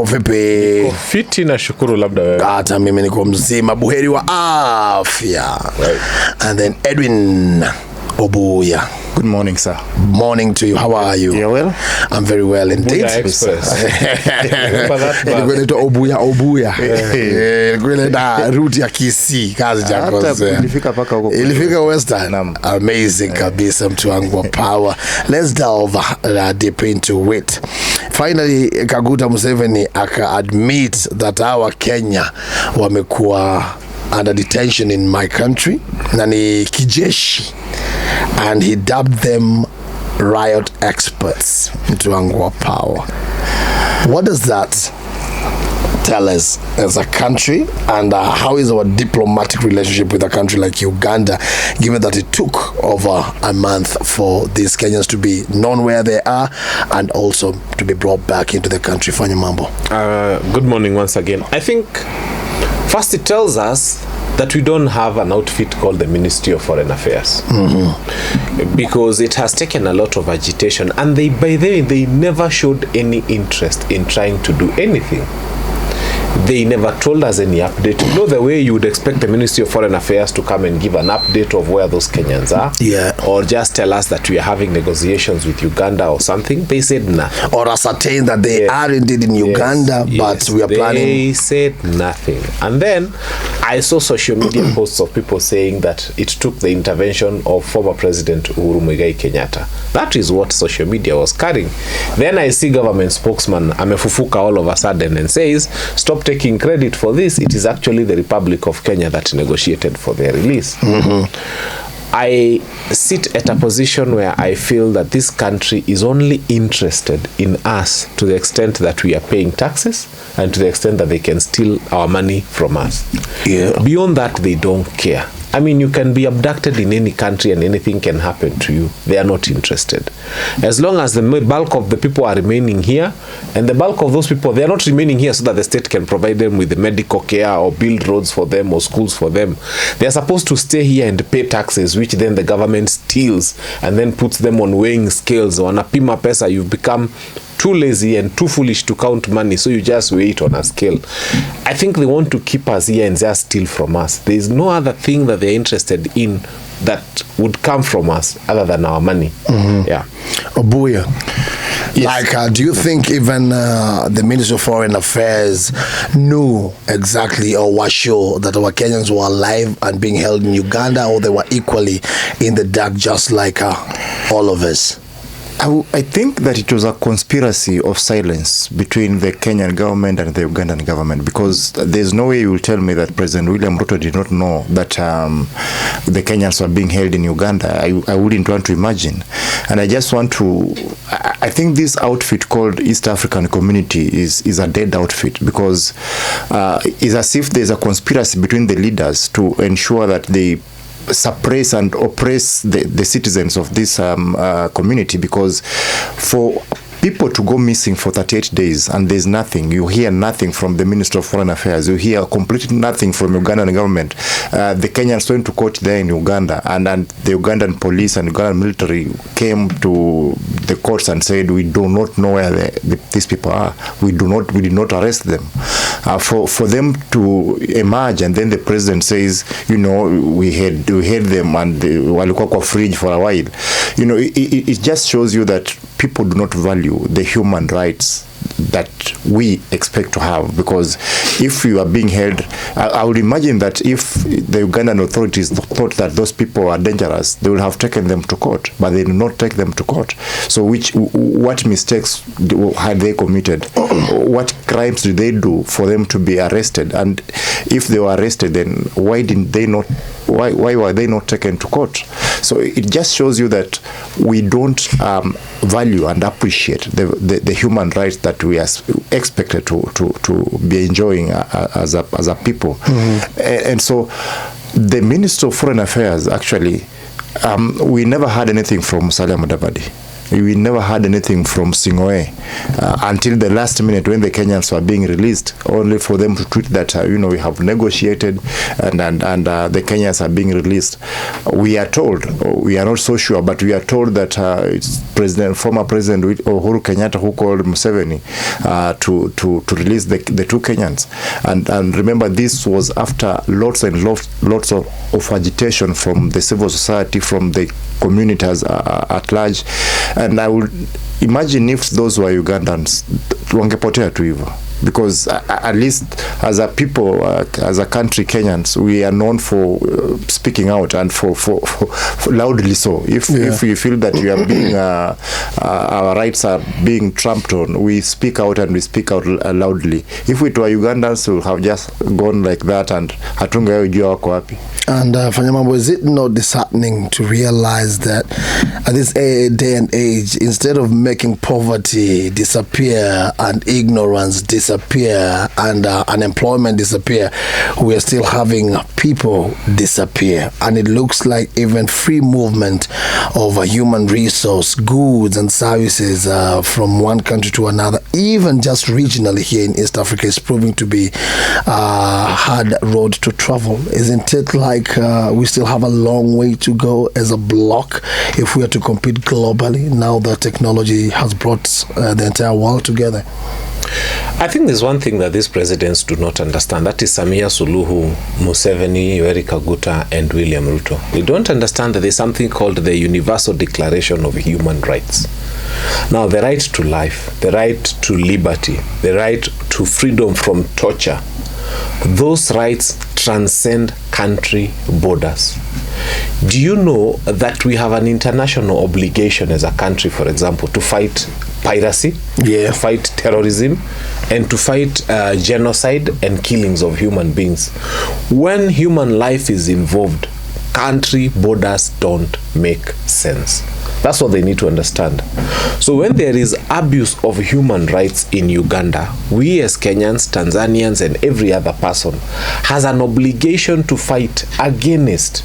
Vipi? Fiti na shukuru labda wewe. Hata mimi niko mzima buheri wa afya. Right. And then Edwin Obuya. Good morning, sir. Morning to you. How are you? You're well? I'm very well indeed. Obuya. Kwele da route ya Kisii kazi jakoze. Ilifika paka huko. Ilifika Western. Amazing kabisa mtu wangu wa power. Let's delve deep into it. Finally Kaguta Museveni admit that our Kenya wamekuwa under detention in my country na ni kijeshi, and he dubbed them riot experts. Mtu wangu wa power. What does that tell us as a country, and how is our diplomatic relationship with a country like Uganda, given that it took over a month for these Kenyans to be known where they are and also to be brought back into the country? Fanya mambo. Good morning once again. I think first it tells us that we don't have an outfit called the Ministry of Foreign Affairs, because it has taken a lot of agitation, and they never showed any interest in trying to do anything. They never told us any update. You know, the way you would expect the Ministry of Foreign Affairs to come and give an update of where those Kenyans are, or just tell us that we are having negotiations with Uganda or something. They said nothing. Or ascertain that they are indeed in Uganda, but we are planning. They said nothing. And then I saw social media posts of people saying that it took the intervention of former President Uhuru Muigai Kenyatta. That is what social media was carrying. Then I see government spokesman amefufuka all of a sudden and says, stop taking credit for this. It is actually the Republic of Kenya that negotiated for their release. I sit at a position where I feel that this country is only interested in us to the extent that we are paying taxes and to the extent that they can steal our money from us. Beyond that, they don't care. I mean, you can be abducted in any country and anything can happen to you. They are not interested. As long as the bulk of the people are remaining here, and the bulk of those people, they are not remaining here so that the state can provide them with the medical care or build roads for them or schools for them. They are supposed to stay here and pay taxes, which then the government steals and then puts them on weighing scales. On a pima pesa, you've become too lazy and too foolish to count money, so you just weigh it on a scale. I think they want to keep us here and just steal from us. There is no other thing that they're interested in that would come from us other than our money. Obuya, like, do you think even the Ministry of Foreign Affairs knew exactly or was sure that our Kenyans were alive and being held in Uganda, or they were equally in the dark just like all of us? I think that it was a conspiracy of silence between the Kenyan government and the Ugandan government, because there's no way you will tell me that President William Ruto did not know that the Kenyans were being held in Uganda. I wouldn't want to imagine. And I just want to, I think this outfit called East African Community is a dead outfit, because it's as if there's a conspiracy between the leaders to ensure that they suppress and oppress the citizens of this community, because for people to go missing for 38 days and there's nothing, you hear nothing from the Minister of Foreign Affairs, you hear completely nothing from Ugandan government. The Kenyans went to court there in Uganda, and the Ugandan police and Ugandan military came to the courts and said, we do not know where these people are. We did not arrest them. For them to emerge, and then the president says, you know, we had them and walikuwa kwa fridge for a while. You know, it just shows you that people do not value the human rights that we expect to have, because if you are being held, I would imagine that if the Ugandan authorities thought that those people are dangerous, they would have taken them to court, but they did not take them to court. So what mistakes had they committed? What crimes did they do for them to be arrested? And if they were arrested, then why were they not taken to court? So it just shows you that we don't value and appreciate the human rights that we are expected to be enjoying as a people. And so the Minister of Foreign Affairs, actually, we never heard anything from Musalia Mudavadi. We never heard anything from Singoe until the last minute when the Kenyans were being released, only for them to tweet that, we have negotiated and the Kenyans are being released. We are told, we are not so sure, but we are told that it's former President Uhuru Kenyatta who called Museveni to release the two Kenyans. And remember, this was after lots of agitation from the civil society, from the communities at large. And I would imagine if those were Ugandans, wangepotea tu hivyo, because at least as a people, as a country, Kenyans, we are known for speaking out, and for loudly so. If we feel that we are being our rights are being trampled on, we speak out, and we speak out loudly. If we were Ugandans, we would have just gone like that, and hatungejua wako wapi. And Fanyamambo, is it not disheartening to realize that at this day and age, instead of making poverty disappear and ignorance disappear and unemployment disappear, we are still having people disappear? And it looks like even free movement of a human resource, goods and services from one country to another, even just regionally here in East Africa, is proving to be a hard road to travel. Isn't it like we still have a long way to go as a bloc if we are to compete globally now that technology has brought the entire world together? I think there's one thing that these presidents do not understand. That is Samia Suluhu, Museveni, Yoweri Kaguta, and William Ruto. They don't understand that there's something called the Universal Declaration of Human Rights. Now, the right to life, the right to liberty, the right to freedom from torture, those rights transcend country borders. Do you know that we have an international obligation as a country, for example, to fight piracy, to fight terrorism, and to fight genocide and killings of human beings? When human life is involved, country borders don't make sense. That's what they need to understand. So when there is abuse of human rights in Uganda, we as Kenyans, Tanzanians, and every other person has an obligation to fight against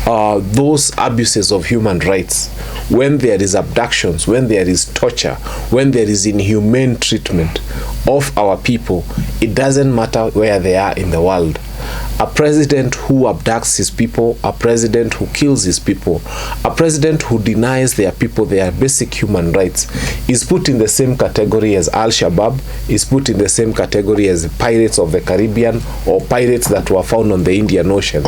those abuses of human rights. When there is abductions, when there is torture, when there is inhumane treatment of our people, it doesn't matter where they are in the world. A president who abducts his people, a president who kills his people, a president who denies their people their basic human rights is put in the same category as Al-Shabaab, is put in the same category as the pirates of the Caribbean or pirates that were found on the Indian Ocean.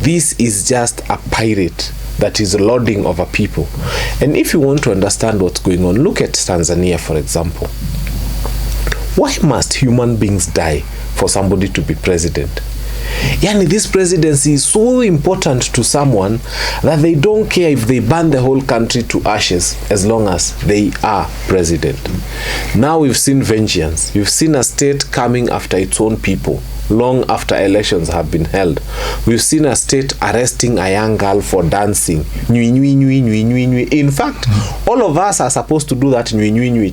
This is just a pirate that is lording over people. And if you want to understand what's going on, look at Tanzania, for example. Why must human beings die for somebody to be president? Yani, this presidency is so important to someone that they don't care if they burn the whole country to ashes as long as they are president. Now we've seen vengeance. We've seen a state coming after its own people long after elections have been held. We've seen a state arresting a young girl for dancing. In fact, all of us are supposed to do that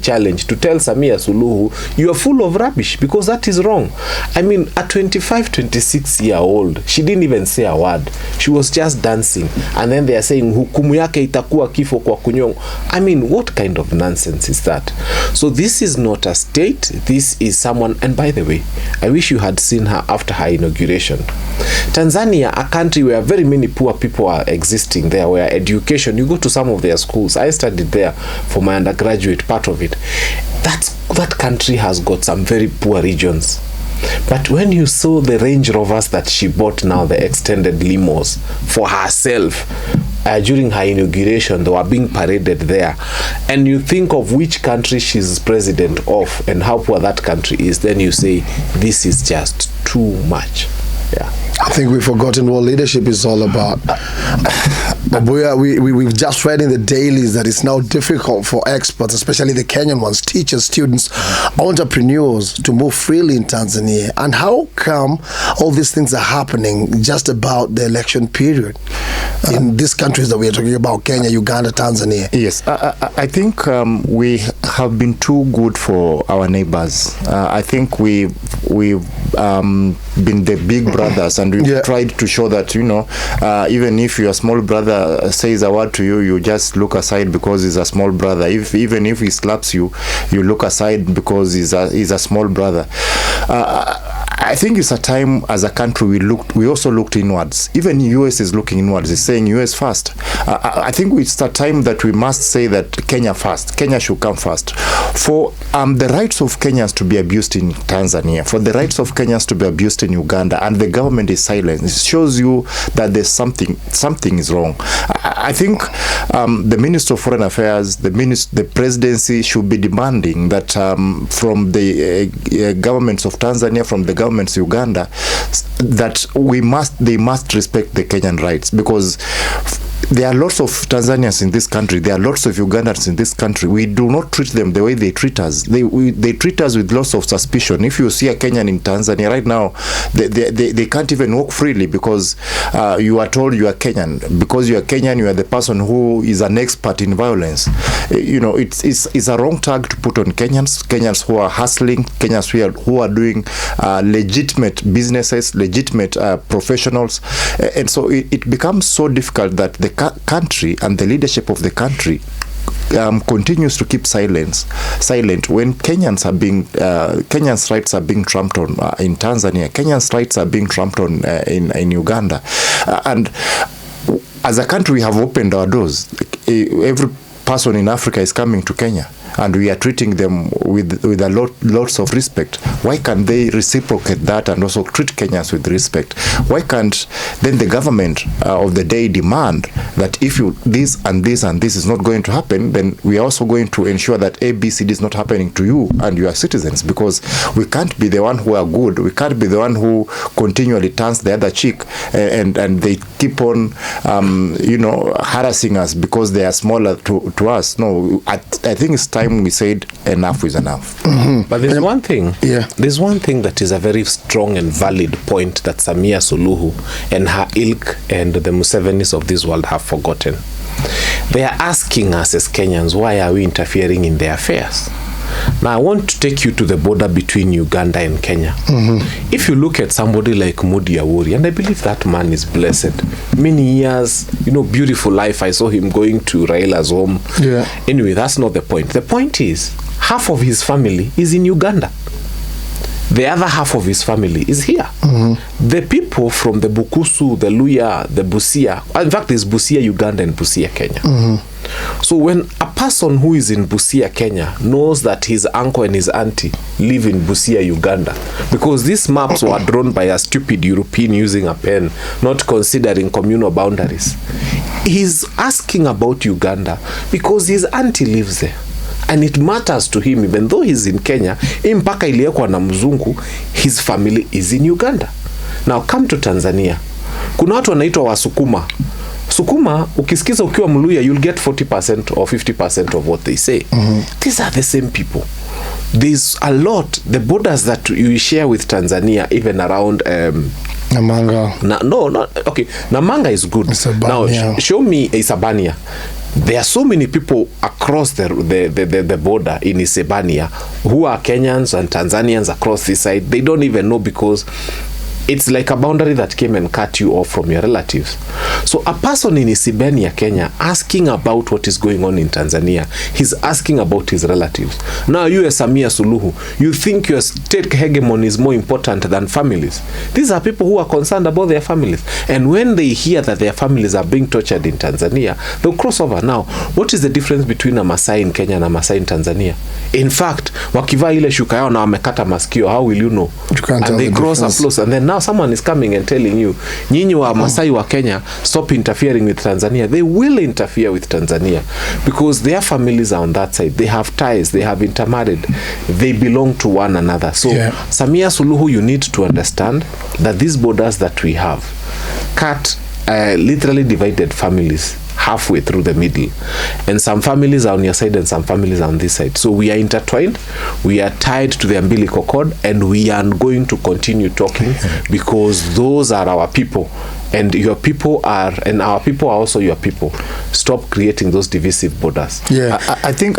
challenge to tell Samia Suluhu, you are full of rubbish, because that is wrong. I mean, a 25, 26-year-old, she didn't even say a word. She was just dancing. And then they are saying, hukumu yake itakuwa kifo kwa kunyong. I mean, what kind of nonsense is that? So this is not a state. This is someone, and by the way, I wish you had seen her after her inauguration. Tanzania, a country where very many poor people are existing there, where education, you go to some of their schools. I studied there for my undergraduate part of it. That country has got some very poor regions. But when you saw the Range Rovers that she bought now, the extended limos for herself, during her inauguration, they were being paraded there, and you think of which country she's president of and how poor that country is, then you say, this is just too much. Yeah. I think we've forgotten what leadership is all about. But we've just read in the dailies that it's now difficult for experts, especially the Kenyan ones, teachers, students, entrepreneurs, to move freely in Tanzania. And how come all these things are happening just about the election period in these countries that we are talking about, Kenya, Uganda, Tanzania? Yes, I think we have been too good for our neighbors. I think we we've been the big brothers, and we've tried to show that, you know, even if your small brother says a word to you, you just look aside because he's a small brother. Even if he slaps you, you look aside because he's a small brother. I think it's a time as a country we also looked inwards. Even US is looking inwards. It's saying US first. I think it's a time that we must say that Kenya first. Kenya should come first. For the rights of Kenyans to be abused in Tanzania, for the rights of Kenyans to be abused in Uganda, and the government is silent, it shows you that there's something is wrong. I think the Minister of Foreign Affairs, the presidency should be demanding that from the governments of Tanzania, from the governments of Uganda, that they must respect the Kenyan rights, because there are lots of Tanzanians in this country. There are lots of Ugandans in this country. We do not treat them the way they treat us. They treat us with lots of suspicion. If you see a Kenyan in Tanzania right now, they can't even walk freely because you are told you are Kenyan. Because you are Kenyan, you are the person who is an expert in violence. You know, it's a wrong tag to put on Kenyans who are hustling, Kenyans who are doing legitimate businesses, legitimate professionals. And so it becomes so difficult that the country and the leadership of the country continues to keep silent when Kenyans rights are being trampled on in Tanzania. Kenyans rights are being trampled on in Uganda, and as a country we have opened our doors. Every person in Africa is coming to Kenya, and we are treating them with lots of respect. Why can't they reciprocate that and also treat Kenyans with respect? Why can't then the government of the day demand that if this and this and this is not going to happen, then we are also going to ensure that ABCD is not happening to you and your citizens, because we can't be the one who are good. We can't be the one who continually turns the other cheek and they keep on harassing us because they are smaller to us. No, I think it's time we said enough is enough. Mm-hmm. But there's one thing. Yeah. There's one thing that is a very strong and valid point that Samia Suluhu and her ilk and the Musevenis of this world have forgotten. They are asking us as Kenyans, why are we interfering in their affairs? Now, I want to take you to the border between Uganda and Kenya. Mm-hmm. If you look at somebody like Mudi Awori, and I believe that man is blessed. Many years, beautiful life. I saw him going to Raila's home. Yeah. Anyway, that's not the point. The point is, half of his family is in Uganda. The other half of his family is here. Mm-hmm. The people from the Bukusu, the Luya, the Busia, in fact, there's Busia, Uganda, and Busia, Kenya. Mm-hmm. So when a person who is in Busia, Kenya, knows that his uncle and his auntie live in Busia, Uganda, because these maps were drawn by a stupid European using a pen, not considering communal boundaries, he's asking about Uganda because his auntie lives there. And it matters to him, even though he's in Kenya, mpaka iliekwa na mzungu, his family is in Uganda. Now come to Tanzania. Kuna watu wanaitwa Wasukuma. Sukuma, ukisikiza ukiwa Mluya, you'll get 40% or 50% of what they say. Mm-hmm. These are the same people. There's a lot, the borders that you share with Tanzania, even around Namanga. Namanga is good. Now, show me Isabania. There are so many people across the border in Isebania who are Kenyans and Tanzanians across this side. They don't even know, because it's like a boundary that came and cut you off from your relatives. So a person in Isebania, Kenya, asking about what is going on in Tanzania, he's asking about his relatives. Now you as Samia Suluhu, you think your state hegemony is more important than families. These are people who are concerned about their families. And when they hear that their families are being tortured in Tanzania, they'll cross over. Now, what is the difference between a Masai in Kenya and a Masai in Tanzania? In fact, wakivaa ile shuka yao na wamekata masikio, how will you know? And they cross up close, and then now someone is coming and telling you, nyinyi wa Masai wa Kenya, stop interfering with Tanzania. They will interfere with Tanzania because their families are on that side. They have ties, they have intermarried, they belong to one another. So Samia Suluhu, you need to understand that these borders that we have cut literally divided families halfway through the middle, and some families are on your side and some families are on this side. So we are intertwined, we are tied to the umbilical cord, and we are going to continue talking because those are our people, and your people are, and our people are also your people. Stop creating those divisive borders. I think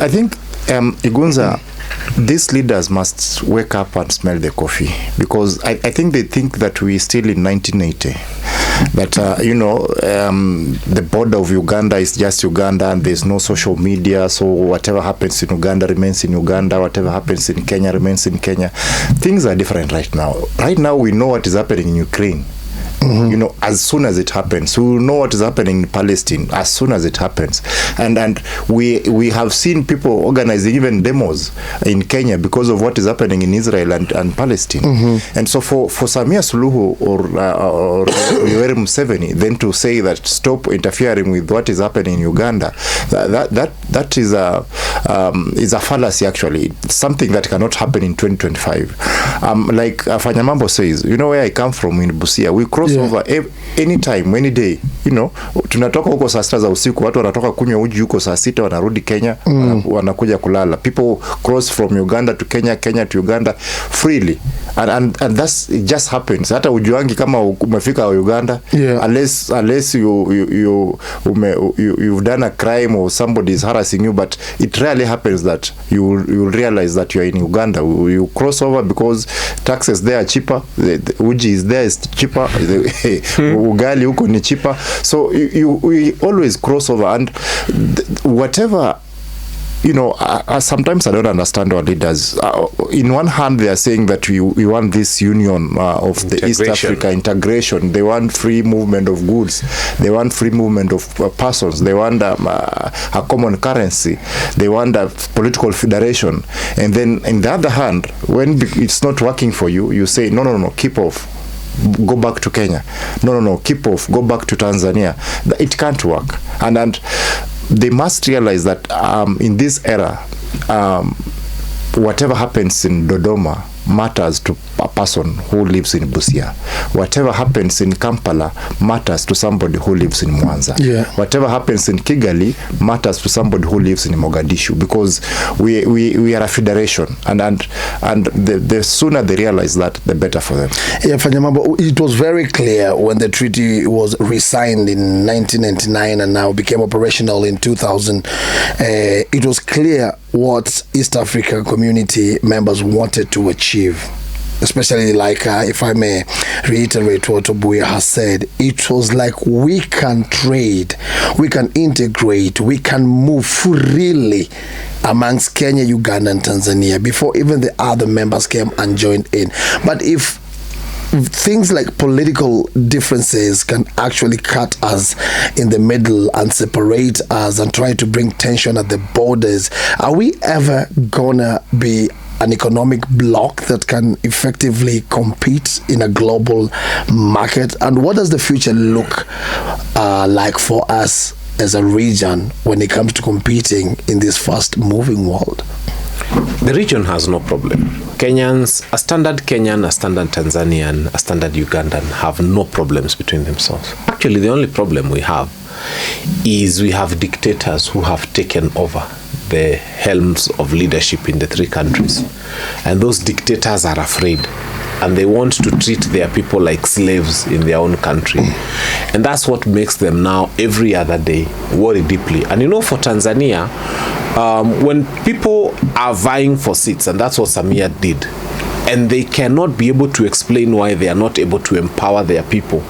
Igunza, these leaders must wake up and smell the coffee, because I think they think that we're still in 1980. That, the border of Uganda is just Uganda and there's no social media, so whatever happens in Uganda remains in Uganda, whatever happens in Kenya remains in Kenya. Things are different right now. Right now we know what is happening in Ukraine. As soon as it happens, we will know what is happening in Palestine as soon as it happens, and we have seen people organizing even demos in Kenya because of what is happening in Israel and Palestine. And so for Samia Suluhu or Yoweri Museveni then to say that stop interfering with what is happening in Uganda, that is a fallacy. Actually, it's something that cannot happen in 2025. Like Fanyamambo says, where I come from in Busia, we cross over any time, any day. Tunatoka huko saa 6 za usiku, watu wanatoka kunywa uji huko saa 6 wanarudi Kenya, wanakuja kulala. People cross from Uganda to Kenya, Kenya to Uganda freely, and that's, it just happens. Hata ujuangi kama umefika Uganda, unless you've done a crime or somebody is harassing you, but it rarely happens that you realize that you are in Uganda. You cross over because taxes there are cheaper, the uji is there is cheaper, ugali huko ni cheaper, so we always cross over. And whatever, sometimes I don't understand our leaders. In one hand, they are saying that we want this union of the East Africa integration. They want free movement of goods. They want free movement of persons. They want a common currency. They want a political federation. And then, on the other hand, when it's not working for you, you say, no, keep off. Go back to Kenya. No, keep off. Go back to Tanzania. It can't work. And they must realize that in this era, whatever happens in Dodoma matters to a person who lives in Busia. Whatever happens in Kampala matters to somebody who lives in Mwanza. Whatever happens in Kigali matters to somebody who lives in Mogadishu, because we are a federation, and the sooner they realize that, the better for them. Fanyamambo, it was very clear when the treaty was re-signed in 1999 and now became operational in 2000. It was clear what East African community members wanted to achieve, especially if I may reiterate what Obuya has said. It was like, we can trade, we can integrate, we can move freely amongst Kenya, Uganda and Tanzania before even the other members came and joined in. But if things like political differences can actually cut us in the middle and separate us and try to bring tension at the borders, are we ever gonna be an economic bloc that can effectively compete in a global market? And what does the future look like for us as a region when it comes to competing in this fast-moving world? The region has no problem. Kenyans, a standard Kenyan, a standard Tanzanian, a standard Ugandan have no problems between themselves. Actually, the only problem we have is we have dictators who have taken over the helms of leadership in the three countries. And those dictators are afraid, and they want to treat their people like slaves in their own country. And that's what makes them now, every other day, worry deeply. And for Tanzania, when people are vying for seats, and that's what Samia did, and they cannot be able to explain why they are not able to empower their people,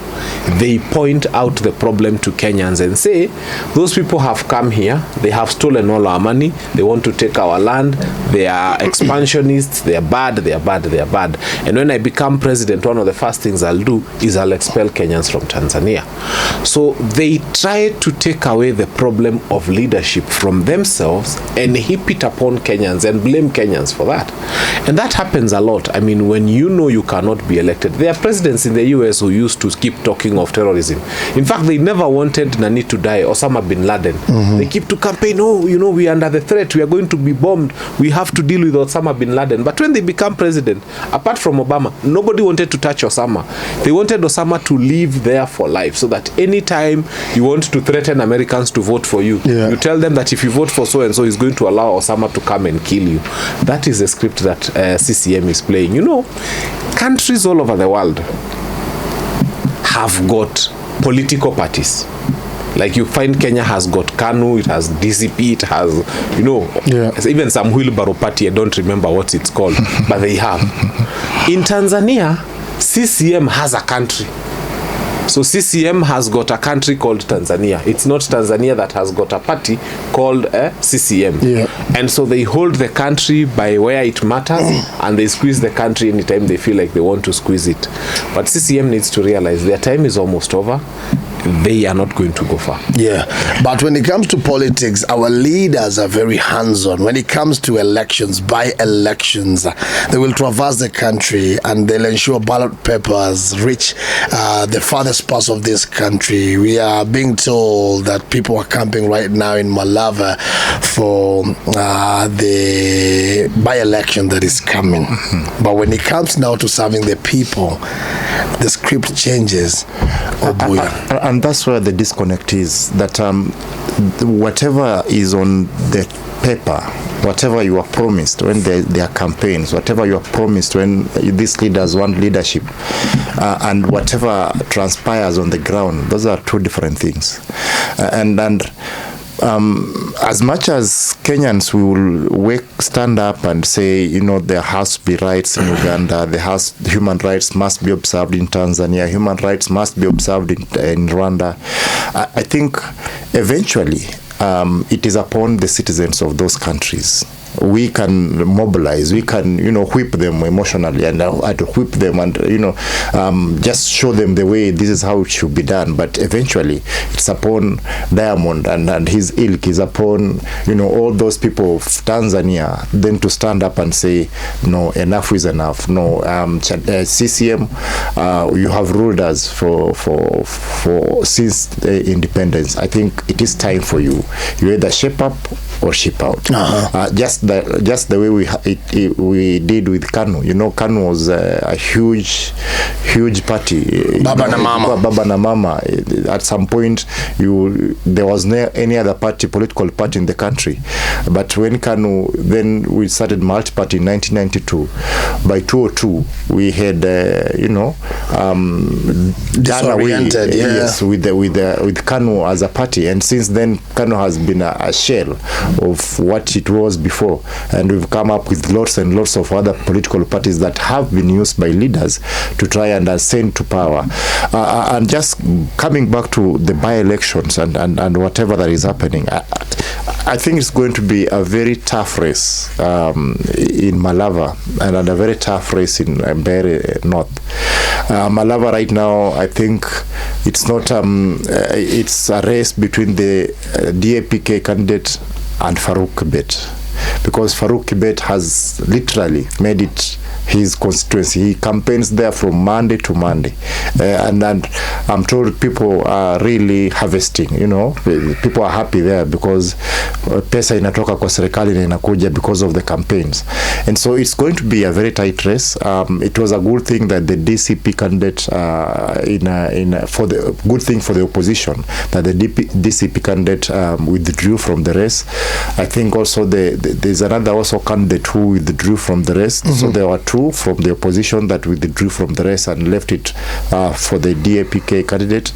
they point out the problem to Kenyans and say, those people have come here, they have stolen all our money, they want to take our land, they are expansionists, they are bad. And when I become president, one of the first things I'll do is I'll expel Kenyans from Tanzania. So they try to take away the problem of leadership from themselves and heap it upon Kenyans and blame Kenyans for that. And that happens a lot. I mean, when you cannot be elected. There are presidents in the US who used to keep talking of terrorism. In fact, they never wanted Nani to die, Osama bin Laden. They keep to campaign, we are under the threat, we are going to be bombed, we have to deal with Osama bin Laden. But when they become president, apart from Obama, nobody wanted to touch Osama. They wanted Osama to live there for life, so that anytime you want to threaten Americans to vote for you, you tell them that if you vote for so-and-so, he's going to allow Osama to come and kill you. That is the script that CCM is playing. Countries all over the world have got political parties. Like you find Kenya has got KANU, it has DCP, it has, you know, even some wheelbarrow party, I don't remember what it's called, but they have. In Tanzania, CCM has a country. So CCM has got a country called Tanzania. It's not Tanzania that has got a party called CCM. And so they hold the country by where it matters, and they squeeze the country anytime they feel like they want to squeeze it. But CCM needs to realize their time is almost over. They are not going to go far. But when it comes to politics, our leaders are very hands-on. When it comes to elections, by elections, they will traverse the country and they'll ensure ballot papers reach the farthest parts of this country. We are being told that people are camping right now in Malava for the by-election that is coming. But when it comes now to serving the people, the script changes. Oh boy. And that's where the disconnect is, that whatever is on the paper, whatever you are promised when there are campaigns, whatever you are promised when these leaders want leadership, and whatever transpires on the ground, those are two different things. As much as Kenyans will stand up and say, you know, there has to be rights in Uganda, human rights must be observed in Tanzania, human rights must be observed in Rwanda, I think eventually it is upon the citizens of those countries. We can mobilize, we can, you know, whip them emotionally and whip them and, you know, just show them the way this is how it should be done. But eventually it's upon Diamond and his ilk, is upon, you know, all those people of Tanzania then to stand up and say, no, enough is enough. No, CCM, you have ruled us for since the independence. I think it is time for you. You either shape up or ship out. Just the way we did with KANU. You know, KANU was a huge party. Baba na Mama. At some point, there was no any other political party in the country. But when KANU, then we started multi-party in 1992. By 2002, we had done away with KANU as a party, and since then KANU has been a shell of what it was before, and we've come up with lots and lots of other political parties that have been used by leaders to try and ascend to power. And just coming back to the by-elections and whatever that is happening, I think it's going to be a very tough race in Malava and a very tough race in Mbeere North. Malava right now, I think it's not it's a race between the DAPK candidate and Farouk Kibet, because Farouk Kibet has literally made it his constituency. He campaigns there from Monday to Monday, and I'm told people are really harvesting. You know, people are happy there because pesa inatoka kwa serikali na inakuja because of the campaigns, and so it's going to be a very tight race. It was a good thing that the DCP candidate, for the good thing for the opposition, that the DCP candidate withdrew from the race. I think also there's another also candidate who withdrew from the race. So there were two from the opposition that withdrew from the race and left it for the DAPK candidate.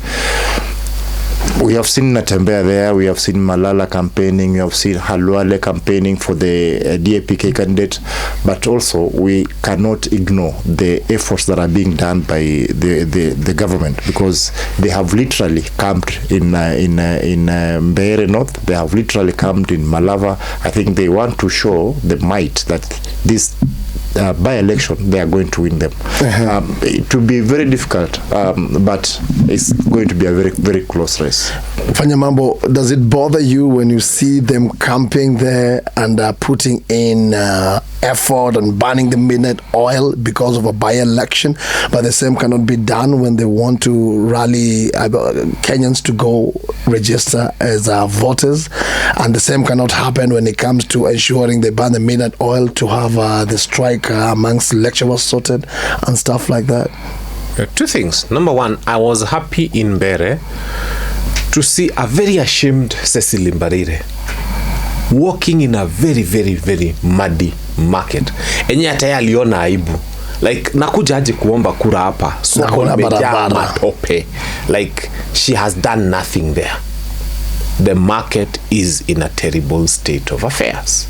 We have seen Natembea there, we have seen Malala campaigning, we have seen Halwale campaigning for the DAPK candidate, but also we cannot ignore the efforts that are being done by the government, because they have literally camped in Mbeere North, they have literally camped in Malava. I think they want to show the might that this by-election, they are going to win them. It will be very difficult, but it's going to be a very, very close race. Fanyamambo, does it bother you when you see them camping there and putting in effort and burning the midnight oil because of a by-election, but the same cannot be done when they want to rally Kenyans to go register as voters, and the same cannot happen when it comes to ensuring they burn the midnight oil to have the strike amongst lecturers sorted and stuff like that? Two things. Number one, I was happy in Mbeere to see a very ashamed Cecily Mbarire walking in a very, very, very muddy market. Enye hata aliona aibu. Like, nakuja aje kuomba kura hapa. Soko limejaa matope. Like, she has done nothing there. the market is in a terrible state of affairs.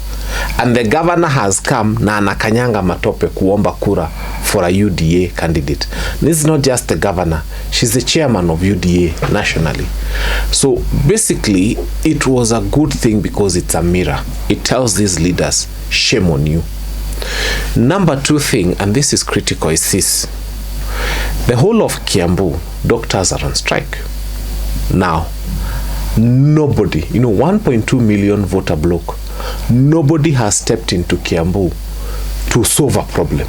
And the governor has come na anakanyanga matope kuomba kura for a UDA candidate. This is not just the governor, she's the chairman of UDA nationally. So basically, it was a good thing because it's a mirror. It tells these leaders, shame on you. Number two thing, and this is critical, is this. The whole of Kiambu, doctors are on strike. Now, nobody, 1.2 million voter block, nobody has stepped into Kiambu to solve a problem.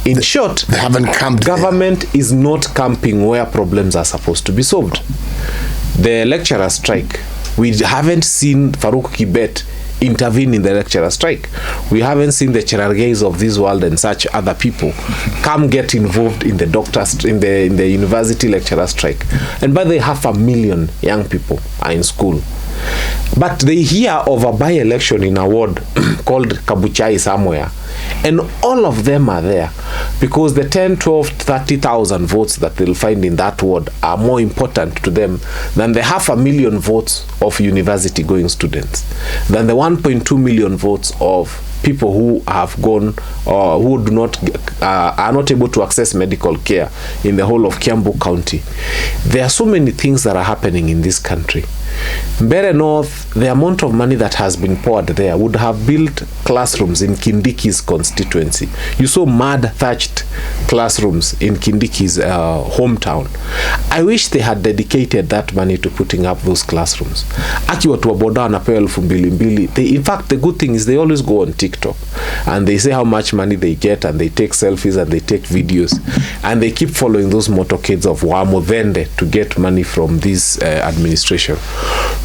In short, they haven't camped government there. Is not camping where problems are supposed to be solved. The lecturer strike, we haven't seen Farouk Kibet intervene in the lecturer strike. We haven't seen the Cherargeis of this world and such other people come get involved in the doctors in the university lecturer strike. And by the way, 500,000 young people are in school. But they hear of a by-election in a ward called Kabuchai somewhere, and all of them are there because the 10, 12, 30,000 votes that they'll find in that ward are more important to them than the 500,000 votes of university-going students, than the 1.2 million votes of people who have gone or who do not are not able to access medical care in the whole of Kiambu County. There are so many things that are happening in this country. Mbere North, the amount of money that has been poured there would have built classrooms in Kindiki's constituency. You saw mud thatched classrooms in Kindiki's hometown. I wish they had dedicated that money to putting up those classrooms. Aki watu wa boda wanapewa 2,200. In fact, the good thing is they always go on TikTok and they say how much money they get and they take selfies and they take videos and they keep following those motorcades of Wamodhende to get money from this administration.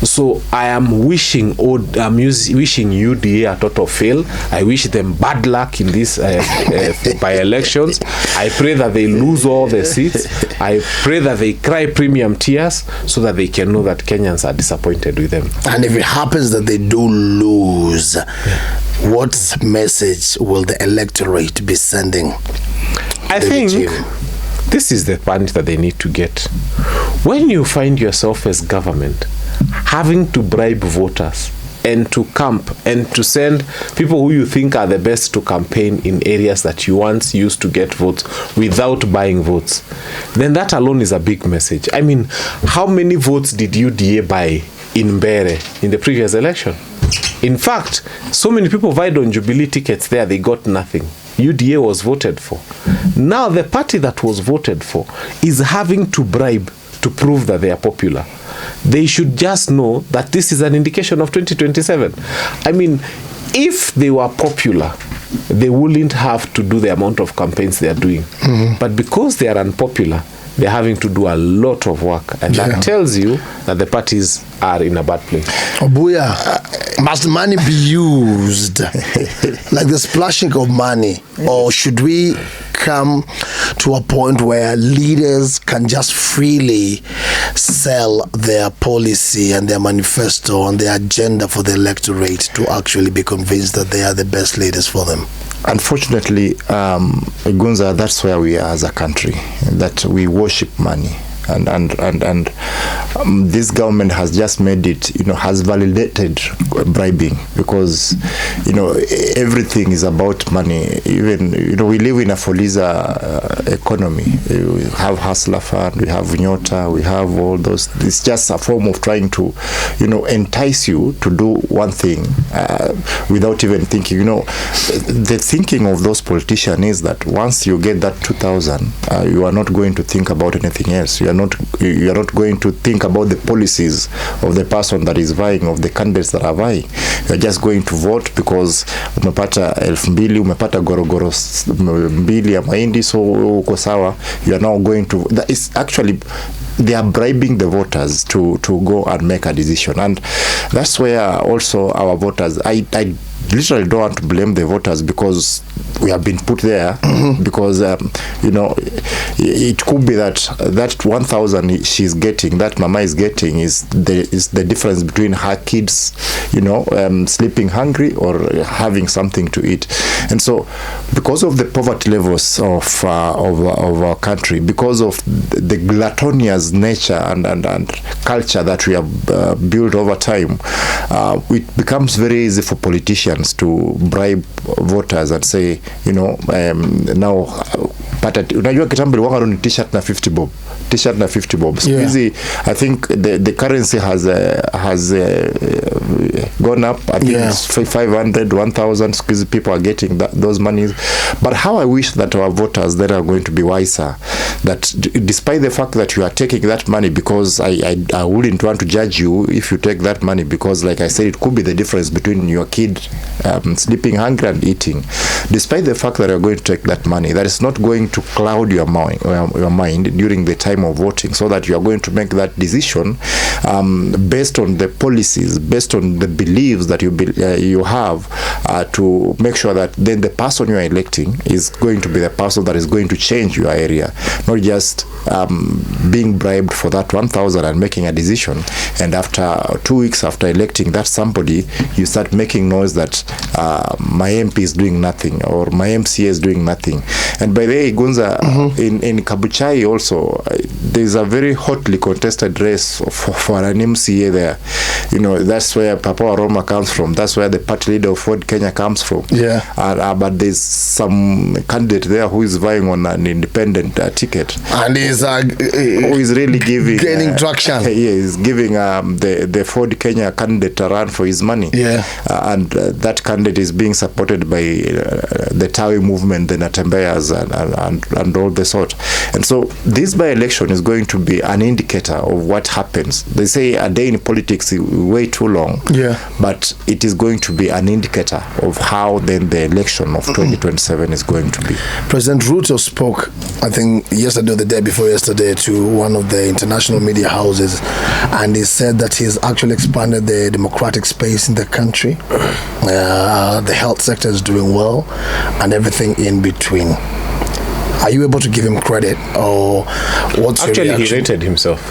So I am wishing wishing UDA a total fail. I wish them bad luck in this by-elections. I pray that they lose all their seats. I pray that they cry premium tears so that they can know that Kenyans are disappointed with them. And if it happens that they do lose, what message will the electorate be sending? I think this is the point that they need to get. When you find yourself as government having to bribe voters and to camp and to send people who you think are the best to campaign in areas that you once used to get votes without buying votes, then that alone is a big message. I mean, how many votes did UDA buy in Mbere in the previous election? In fact, so many people vied on Jubilee tickets there, they got nothing. UDA was voted for. Now the party that was voted for is having to bribe to prove that they are popular. They should just know that this is an indication of 2027. I mean, if they were popular, they wouldn't have to do the amount of campaigns they are doing. But because they are unpopular, they're having to do a lot of work. And that tells you that the parties are in a bad place. Obuya, must money be used like the splashing of money? Or should we come to a point where leaders can just freely sell their policy and their manifesto and their agenda for the electorate to actually be convinced that they are the best leaders for them? Unfortunately, Gunza, that's where we are as a country, that we worship money. And this government has just made it, has validated bribing because, everything is about money. Even, we live in a Fuliza economy. We have Hustler Fund, we have Nyota, we have all those. It's just a form of trying to, entice you to do one thing without even thinking. The thinking of those politicians is that once you get that 2,000, you are not going to think about anything else. You are not going to think about the policies of the person that is vying, of the candidates that are vying. You are just going to vote because umepata 2,000, umepata gorogoro 2 ya mahindi, so uko sawa. You are now going to, that is actually, they are bribing the voters to go and make a decision. And that's where also our voters, I literally don't want to blame the voters because we have been put there because you know, it could be that 1,000 she's getting, that mama is getting, is the difference between her kids, you know, sleeping hungry or having something to eat. And so because of the poverty levels of our country, because of the gluttonous nature and culture that we have built over time, it becomes very easy for politicians to bribe voters and say, you know, now pata, unajua kitambo ilikuwa ni t-shirt na 50 bob, t-shirt na 50 bob. So easy, I think the currency has gone up. I think it's 500, 1,000. Because people are getting those monies. But how I wish that our voters then are going to be wiser, that despite the fact that you are taking that money, because I wouldn't want to judge you if you take that money, because like I said, it could be the difference between your kid sleeping hungry and eating. Despite the fact that you're going to take that money, that is not going to cloud your mind during the time of voting, so that you are going to make that decision based on the policies, based on the beliefs that you have, to make sure that then the person you are electing is going to be the person that is going to change your area, not just being bribed for that 1,000 and making a decision, and after 2 weeks after electing that somebody, you start making noise that my MP is doing nothing or my MCA is doing nothing. And by the way, Gunza, in Kabuchai also, there's a very hotly contested race for an MCA there. You know, that's where Papa Aroma comes from. That's where the party leader of Ford Kenya comes from. Yeah. But there's some candidate there who is vying on an independent ticket. And he's who is really gaining traction. Yeah, he's giving the Ford Kenya candidate a run for his money. Yeah. And that candidate is being supported by the Tawi movement, the Natembeas, and all the sort. And so this by-election is going to be an indicator of what happens. They say a day in politics is way too long. Yeah. But it is going to be an indicator of how then the election of 2027 is going to be. President Ruto spoke, I think, yesterday or the day before yesterday, to one of the international media houses, and he said that he's actually expanded the democratic space in the country. The health sector is doing well, and everything in between. Are you able to give him credit, or what's your reaction? Actually, he rated himself.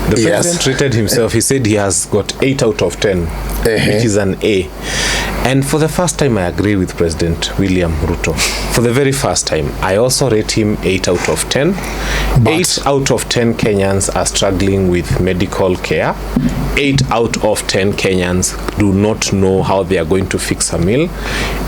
The president rated himself. He said he has got 8 out of 10, which is an A. And for the first time, I agree with President William Ruto. For the very first time, I also rate him 8 out of 10. But 8 out of 10 Kenyans are struggling with medical care. 8 out of 10 Kenyans do not know how they are going to fix a meal.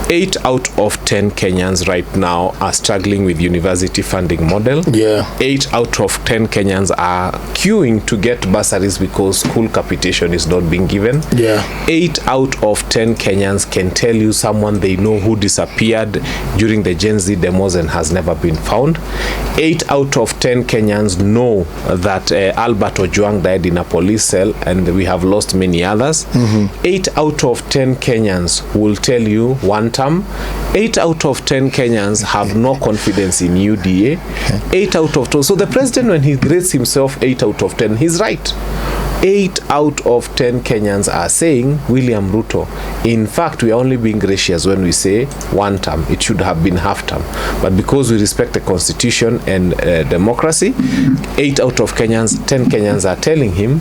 8 out of 10 Kenyans right now are struggling with university funding model. 8 out of 10 Kenyans are queuing to get bursaries because school capitation is not being given. 8 out of 10 Kenyans can tell you someone they know who disappeared during the Gen Z demos and has never been found. 8 out of 10 Kenyans know that Albert Ojwang died in a police cell, and we have lost many others. 8 out of 10 Kenyans will tell you one term. 8 out of 10 Kenyans have no confidence in UDA. 8 out of 10. So the president, when he rates himself 8 out of 10, he's right. 8 out of 10 Kenyans are saying William Ruto. In fact, we are only being gracious when we say one term. It should have been half term. But because we respect the constitution and democracy, 8 out of 10 Kenyans are telling him,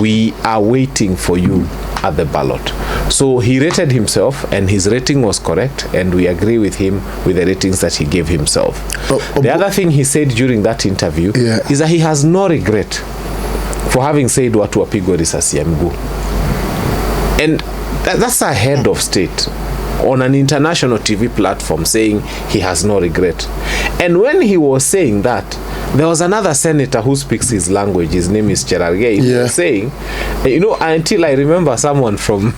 we are waiting for you at the ballot. So he rated himself, and his rating was correct, and we agree with him with the ratings that he gave himself. The other thing he said during that interview is that he has no regret for having said watu wapigwe risasi ya mguu. And that's a head of state on an international TV platform saying he has no regret. And when he was saying that, there was another senator who speaks his language. His name is Cherargei. He was saying, you know, until I remember someone from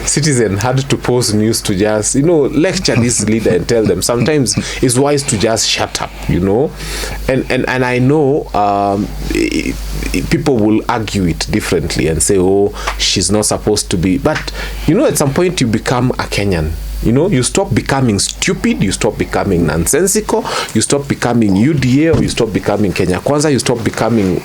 Citizen had to post news to just, you know, lecture this leader and tell them sometimes it's wise to just shut up, you know. And I know people will argue it differently and say, oh, she's not supposed to be. But, you know, at some point you become a Kenyan. You know, you stop becoming stupid, you stop becoming nonsensical, you stop becoming UDA, or you stop becoming Kenya Kwanza, you stop becoming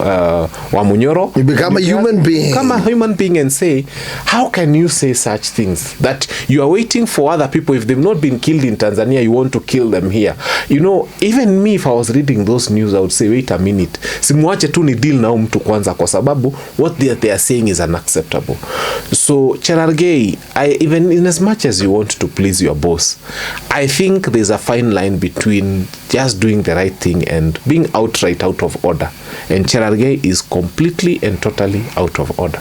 Wamunyoro. You become a human being. Become a human being and say, how can you say such things? That you are waiting for other people. If they've not been killed in Tanzania, you want to kill them here. You know, even me, if I was reading those news, I would say, wait a minute. Simuache tu ni deal na mtu kwanza kwa sababu what they are saying is unacceptable. So, Cherargei, even in as much as you want to please your boss, I think there's a fine line between just doing the right thing and being outright out of order. And Cherargei is completely and totally out of order.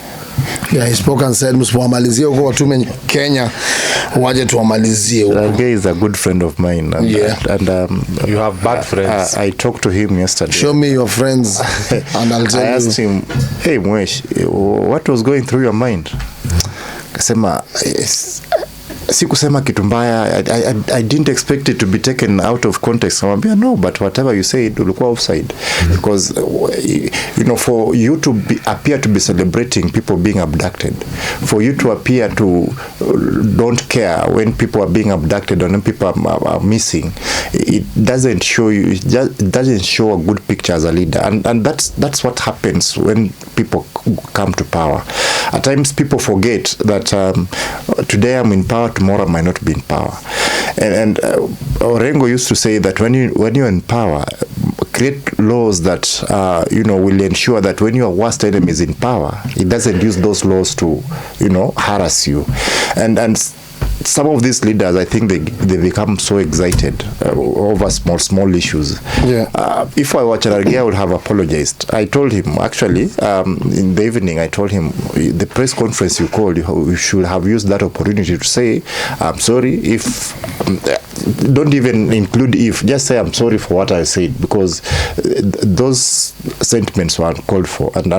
Yeah, he spoke and said, msipowamalizie huko watume Kenya, waje tuwamalizie huko. Cherargei is a good friend of mine. And, and you have bad friends. I talked to him yesterday. Show me your friends and I'll tell you. I asked him, hey Mwesh, what was going through your mind? Kasema, sikusema kitu mbaya. I didn't expect it to be taken out of context. Namwambia no, but whatever you said ulikuwa offside. Because you know, for you to appear to be celebrating people being abducted, for you to appear to don't care when people are being abducted or when people are missing, it doesn't show you, it doesn't show a good picture as a leader. And that's what happens when people come to power. At times people forget that today I'm in power, tomorrow I might not be in power. And Orengo used to say that when you're in power, create laws that you know, will ensure that when your worst enemy is in power, it doesn't use those laws to, you know, harass you. And some of these leaders, I think they become so excited over small issues. Yeah. If I were Cherargei, I would have apologized. I told him, actually, in the evening, I told him, the press conference you called, you should have used that opportunity to say, I'm sorry if, don't even include if, just say I'm sorry for what I said, because those sentiments were uncalled for. And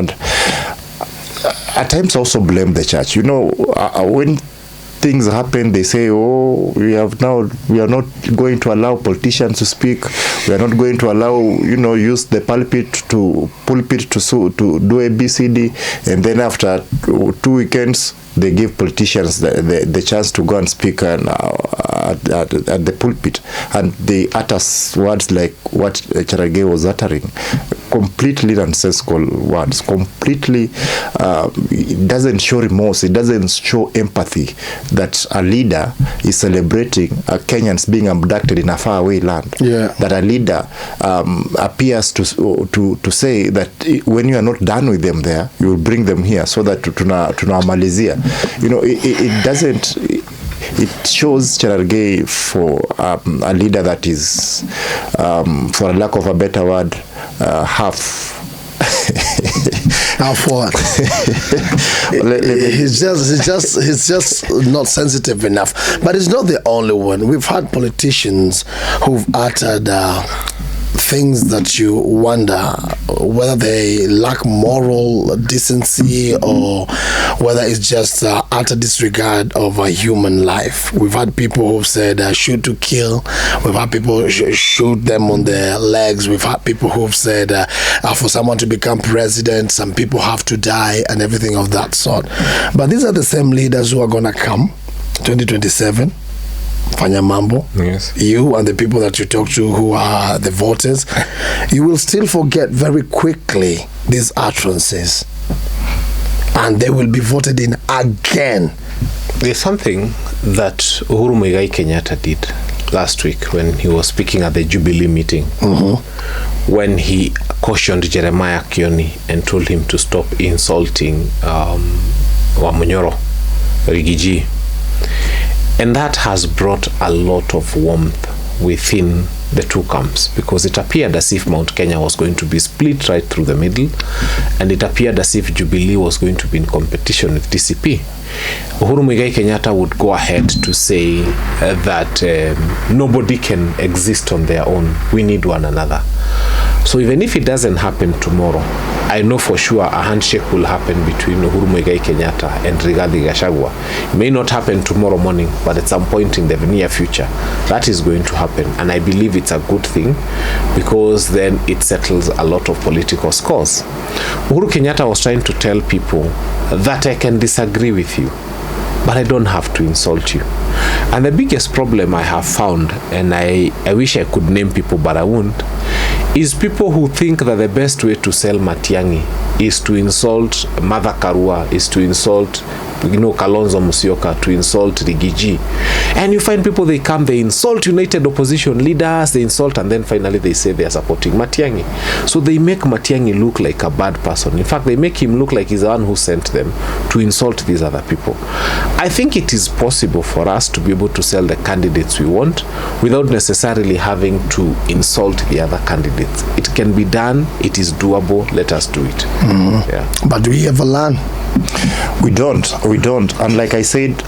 at times also blame the church. You know, when things happen, they say, oh, we are not going to allow politicians to speak. We are not going to allow, you know, use the pulpit to do ABCD. And then after 2 weekends, they give politicians the chance to go and speak at the pulpit, and they utter words like what Cherargei was uttering, completely nonsensical words, completely it doesn't show remorse, it doesn't show empathy that a leader is celebrating Kenyans being abducted in a faraway land. Yeah. That a leader appears to say that when you are not done with them there, you will bring them here so that tunamalizia. You know, it doesn't. It shows Cherargei for a leader that is, for lack of a better word, half. Half what? He's just not sensitive enough. But it's not the only one. We've had politicians who've uttered things that you wonder whether they lack moral decency or whether it's just utter disregard of a human life. We've had people who've said shoot to kill. We've had people shoot them on their legs. We've had people who've said for someone to become president, some people have to die and everything of that sort. But these are the same leaders who are going to come 2027. Fanya mambo. Yes. You and the people that you talk to who are the voters, you will still forget very quickly these utterances, and they will be voted in again. There's something that Uhuru Muigai Kenyatta did last week when he was speaking at the Jubilee meeting, when he cautioned Jeremiah Kioni and told him to stop insulting Wamunyoro, Rigiji. And that has brought a lot of warmth within the two camps, because it appeared as if Mount Kenya was going to be split right through the middle, and it appeared as if Jubilee was going to be in competition with DCP. Uhuru Muigai Kenyatta would go ahead to say that nobody can exist on their own. We need one another. So even if it doesn't happen tomorrow, I know for sure a handshake will happen between Uhuru Muigai Kenyatta and Rigathi Gachagua. It may not happen tomorrow morning, but at some point in the near future, that is going to happen. And I believe it's a good thing, because then it settles a lot of political scores. Uhuru Kenyatta was trying to tell people that I can disagree with you, but I don't have to insult you. And the biggest problem I have found, and I wish I could name people but I won't, is people who think that the best way to sell Matiang'i is to insult Martha Karua, is to insult Kalonzo Musyoka, to insult Rigiji. And you find people, they come, they insult united opposition leaders, they insult, and then finally they say they are supporting Matiang'i. So they make Matiang'i look like a bad person. In fact, they make him look like he's the one who sent them to insult these other people. I think it is possible for us to be able to sell the candidates we want without necessarily having to insult the other candidates. It can be done. It is doable. Let us do it. Yeah. But do we ever learn? We don't. And like I said,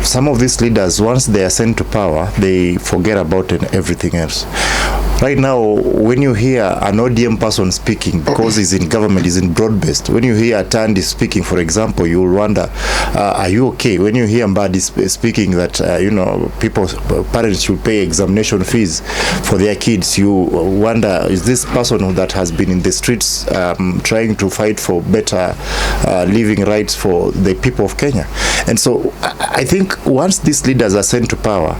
some of these leaders, once they are sent to power, they forget about everything else. Right now, when you hear an ODM person speaking, because he's in government, he's in broad-based, when you hear Atandi speaking, for example, you will wonder, are you okay? When you hear Mbadi speaking that, parents should pay examination fees for their kids, you wonder, is this person that has been in the streets trying to fight for better living rights for the people of Kenya? And so I think once these leaders are sent to power,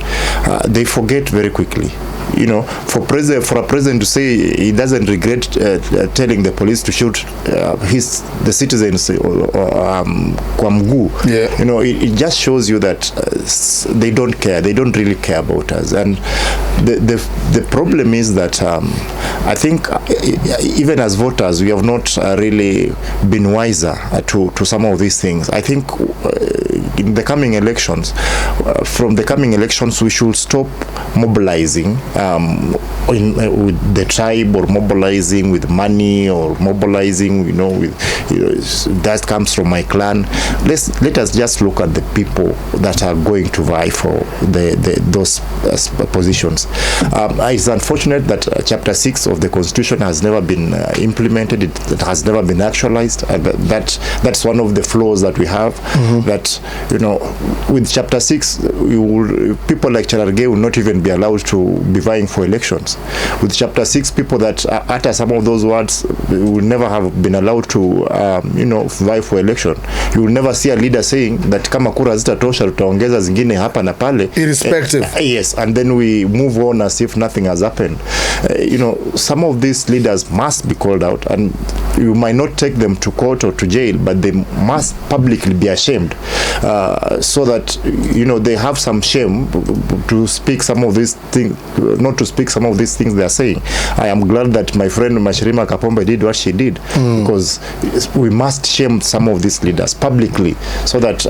they forget very quickly. For a president to say he doesn't regret telling the police to shoot the citizens kwa mguu, it just shows you that they don't care. They don't really care about us. And the problem is that I think even as voters, we have not really been wiser to some of these things. I think in the coming elections, from the coming elections, we should stop mobilizing with the tribe, or mobilizing with money, or mobilizing, that comes from my clan. Let us just look at the people that are going to vie for those positions. It's unfortunate that Chapter 6 of the Constitution has never been implemented. It has never been actualized. That's one of the flaws that we have. That with Chapter 6, people like Chararge will not even be allowed to be vying for elections. With Chapter 6, people that utter some of those words will never have been allowed to vie for election. You will never see a leader saying that kama kura zitatosha tutaongeza zingine hapa na pale, irrespective. Yes, and then we move on as if nothing has happened. Some of these leaders must be called out, and you might not take them to court or to jail, but they must publicly be ashamed, so that they have some shame to speak some of these things, not to speak some of these things they are saying. I am glad that my friend Mashirima Kapombe did what she did, because we must shame some of these leaders publicly, so that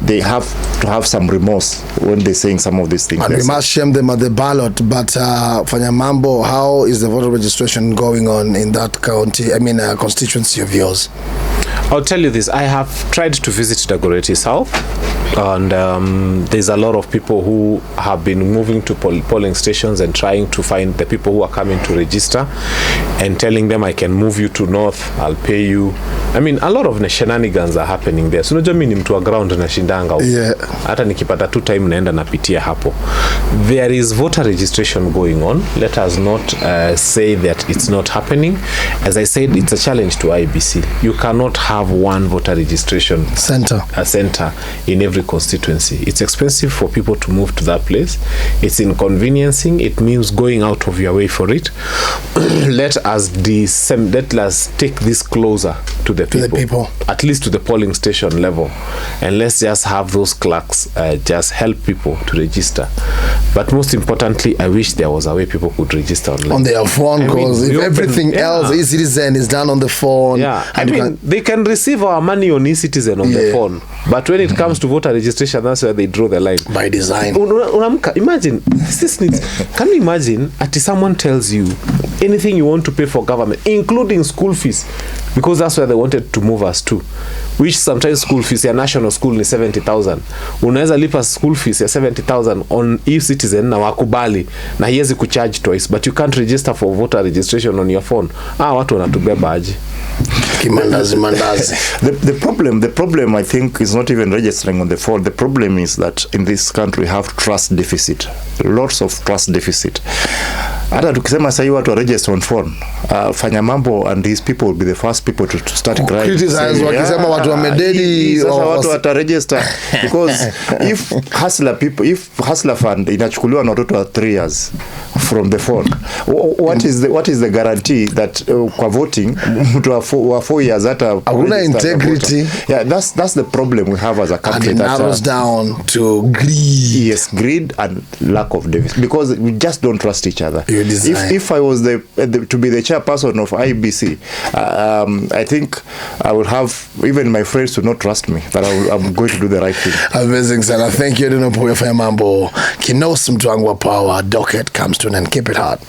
they have to have some remorse when they're saying some of these things. And we must shame them at the ballot. But Fanyamambo, how is the voter registration going on in that county? Constituency of yours? I'll tell you this. I have tried to visit Dagoretti South, and there's a lot of people who have been moving to polling stations and trying to find the people who are coming to register and telling them, I can move you to North, I'll pay you. A lot of shenanigans are happening there. So unajua mimi ni mtu wa ground na shindanga huko. Hata nikipata tu time naenda napitia hapo. There is voter registration going on. Let us not say that it's not happening. As I said, it's a challenge to IBC. You cannot have one voter registration center in every constituency. It's expensive for people to move to that place. It's inconveniencing. It means going out of your way for it. Let us take this closer to the people, at least to the polling station level, and let's just have those clerks just help people to register. But most importantly, I wish there was a way people could register on their phone, because if everything else, eCitizen is done on the phone. They can receive our money on eCitizen on the phone, but when it comes to voter registration, that's where they draw the line. By design. Imagine, can you imagine someone tells you anything you want to pay for government, including school fees, because that's where they wanted to move us to, which sometimes school fees ya national school ni 70,000. Unaweza lipa school fees ya 70,000 on eCitizen na wakubali na hiezi kucharge twice, but you can't register for voter registration on your phone. Watu wanatubeba aje. The problem I think is not even registering on the phone. The problem is that in this country we have trust deficit, lots of trust deficit. hata tukisema sasa watu wa register on phone, fanya mambo and these people will be the first people to start crying, criticize wakisema watu wamededi. Sasa watu wata register because if hustler fund inachukuliwa na watoto wa 3 years from the phone, what is the guarantee that kwa voting mtu wa 4 years hata hakuna integrity? Yeah, that's the problem we have as a country. And it narrows down to greed. Yes, greed and lack of diversity, because we just don't trust each other. If I was to be the chairperson of IBC, I think I would have even my friends to not trust me that I'm going to do the right thing. Amazing sana. Thank you. Mambo Kinos mtu wangu wa power. Docket comes to an end. Keep it hard.